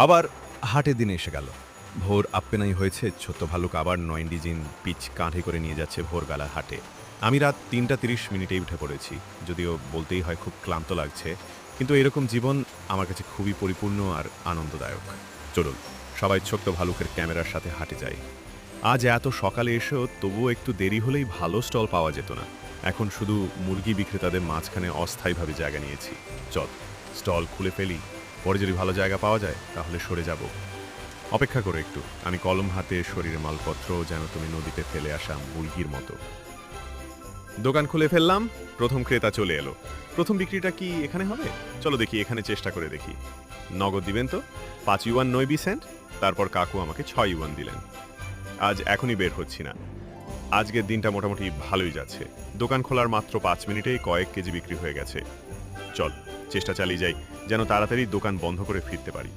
আবার হাটের দিন এসে গেল। ভোর আপ্পেনাই হয়েছে, ছোট্ট ভালুক আবার ৯ ডিজিন পিচ কাঁধে করে নিয়ে যাচ্ছে ভোরবেলার হাটে। আমি রাত ৩:৩০ উঠে পড়েছি। যদিও বলতেই হয় খুব ক্লান্ত লাগছে, কিন্তু এরকম জীবন আমার কাছে খুবই পরিপূর্ণ আর আনন্দদায়ক। চলুন সবাই ছোট্ট ভালুকের ক্যামেরার সাথে হাটে যাই। আজ এত সকালে এসেও তবুও একটু দেরি হলেই ভালো স্টল পাওয়া যেত না। এখন শুধু মুরগি বিক্রেতাদের মাঝখানে অস্থায়ীভাবে জায়গা নিয়েছি। চল স্টল খুলে ফেলি, পরে যদি ভালো জায়গা পাওয়া যায় তাহলে সরে যাব। অপেক্ষা করো একটু, আমি কলম হাতে, শরীরের মালপত্র যেন তুমি নদীতে ফেলে আসা মুরগির মতো। দোকান খুলে ফেললাম, প্রথম ক্রেতা চলে এলো। প্রথম বিক্রিটা কি এখানে হবে? চলো দেখি, এখানে চেষ্টা করে দেখি। নগদ দিবেন তো? ৫ ইউয়ান ৯ সেন্ট। তারপর কাকু আমাকে ৬ ইউয়ান দিলেন। আজ এখনই বের হচ্ছি না। আজকের দিনটা মোটামুটি ভালোই যাচ্ছে। দোকান খোলার মাত্র ৫ মিনিটেই কয়েক কেজি বিক্রি হয়ে গেছে। চল চেষ্টা চালিয়ে যাই, যেন তাড়াতাড়ি দোকান বন্ধ করে ফিরতে পারি।